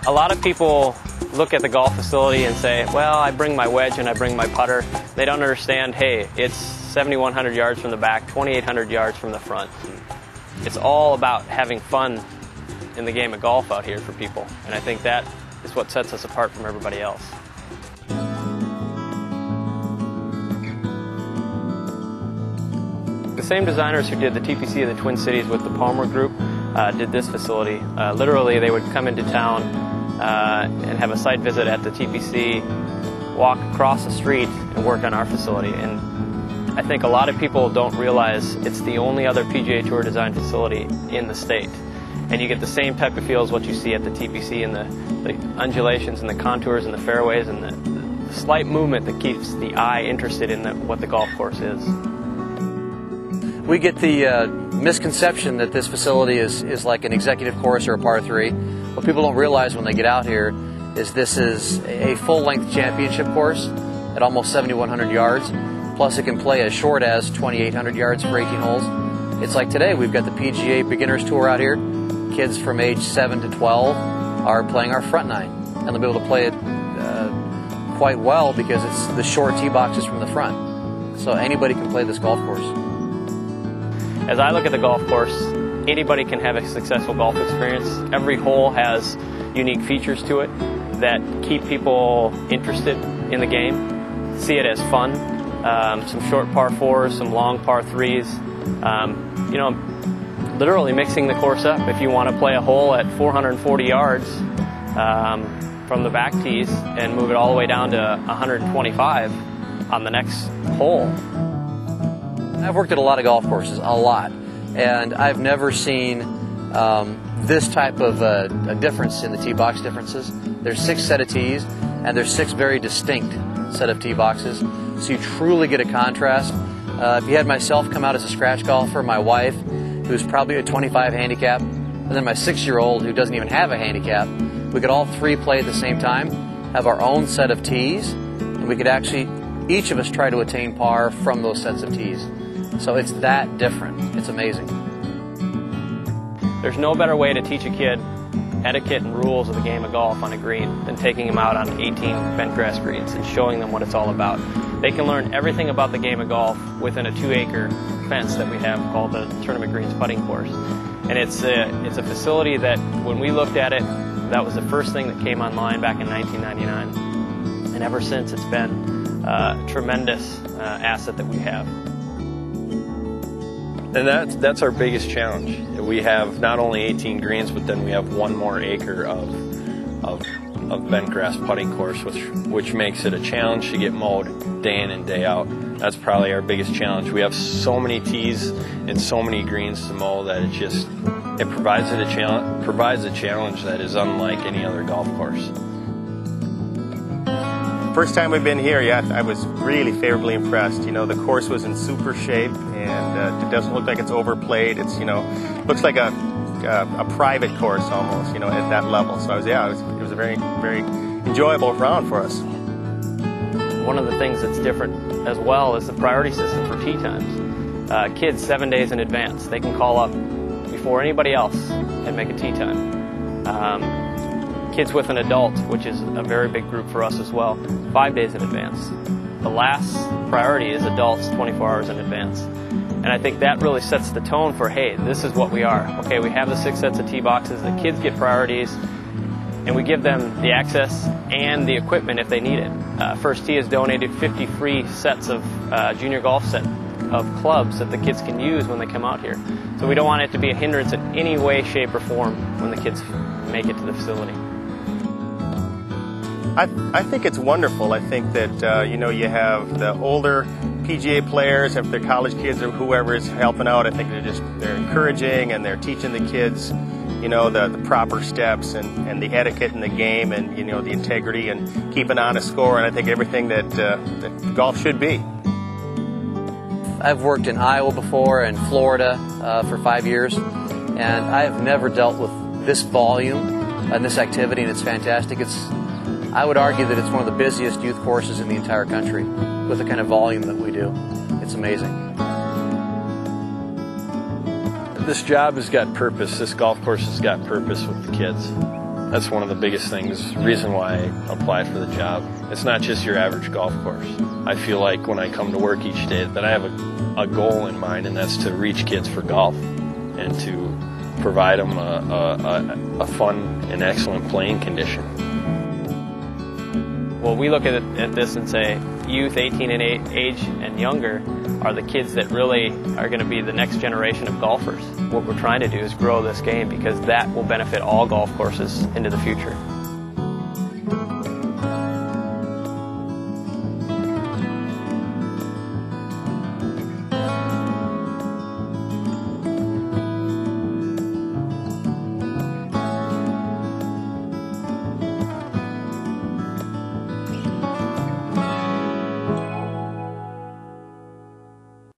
A lot of people look at the golf facility and say, well, I bring my wedge and I bring my putter. They don't understand, hey, it's 7,100 yards from the back, 2,800 yards from the front. It's all about having fun in the game of golf out here for people. And I think that is what sets us apart from everybody else. The same designers who did the TPC of the Twin Cities with the Palmer Group did this facility. Literally, they would come into town and have a site visit at the TPC, walk across the street and work on our facility. And I think a lot of people don't realize it's the only other PGA Tour design facility in the state. And you get the same type of feel as what you see at the TPC, and the undulations and the contours and the fairways and the slight movement that keeps the eye interested in what the golf course is. We get the misconception that this facility is like an executive course or a par 3. What people don't realize when they get out here is this is a full-length championship course at almost 7,100 yards. Plus it can play as short as 2,800 yards for 18 holes. It's like today, we've got the PGA Beginners Tour out here. Kids from age 7 to 12 are playing our front nine, and they'll be able to play it quite well because it's the short tee boxes from the front. So anybody can play this golf course. As I look at the golf course, anybody can have a successful golf experience. Every hole has unique features to it that keep people interested in the game, see it as fun. Some short par 4s, some long par 3s. You know, literally mixing the course up. If you want to play a hole at 440 yards from the back tees and move it all the way down to 125 on the next hole. I've worked at a lot of golf courses, a lot, and I've never seen this type of a difference in the tee box differences. There's 6 set of tees, and there's 6 very distinct set of tee boxes, so you truly get a contrast. If you had myself come out as a scratch golfer, my wife, who's probably a 25 handicap, and then my 6-year-old who doesn't even have a handicap, we could all 3 play at the same time, have our own set of tees, and we could actually, each of us, try to attain par from those sets of tees. So it's that different. It's amazing. There's no better way to teach a kid etiquette and rules of the game of golf on a green than taking them out on 18 bent grass greens and showing them what it's all about. They can learn everything about the game of golf within a 2-acre fence that we have called the Tournament Greens Putting Course. And it's a facility that, when we looked at it, that was the first thing that came online back in 1999. And ever since, it's been a tremendous asset that we have. And that's our biggest challenge. We have not only 18 greens, but then we have 1 more acre of bent grass putting course, which makes it a challenge to get mowed day in and day out. That's probably our biggest challenge. We have so many tees and so many greens to mow that it provides a challenge that is unlike any other golf course. First time we've been here, yeah, I was really favorably impressed. You know, the course was in super shape, and it doesn't look like it's overplayed. It's, you know, looks like a private course almost, you know, at that level. So it was a very, very enjoyable round for us. One of the things that's different as well is the priority system for tee times. Kids 7 days in advance, they can call up before anybody else and make a tee time. Kids with an adult, which is a very big group for us as well, 5 days in advance. The last priority is adults 24 hours in advance. And I think that really sets the tone for, hey, this is what we are. Okay, we have the 6 sets of tee boxes, the kids get priorities, and we give them the access and the equipment if they need it. First Tee has donated 50 free sets of junior golf set of clubs that the kids can use when they come out here. So we don't want it to be a hindrance in any way, shape, or form when the kids make it to the facility. I think it's wonderful. I think that, you know, you have the older PGA players, if they're college kids or whoever is helping out, I think they're encouraging and they're teaching the kids, you know, the proper steps and the etiquette in the game and, you know, the integrity and keep an honest score, and I think everything that golf should be. I've worked in Iowa before and Florida for 5 years, and I have never dealt with this volume and this activity, and it's fantastic. I would argue that it's one of the busiest youth courses in the entire country with the kind of volume that we do. It's amazing. This job has got purpose. This golf course has got purpose with the kids. That's one of the biggest things, reason why I applied for the job. It's not just your average golf course. I feel like when I come to work each day that I have a goal in mind, and that's to reach kids for golf and to provide them a fun and excellent playing condition. Well, we look at this and say youth 18 and age and younger are the kids that really are going to be the next generation of golfers. What we're trying to do is grow this game because that will benefit all golf courses into the future.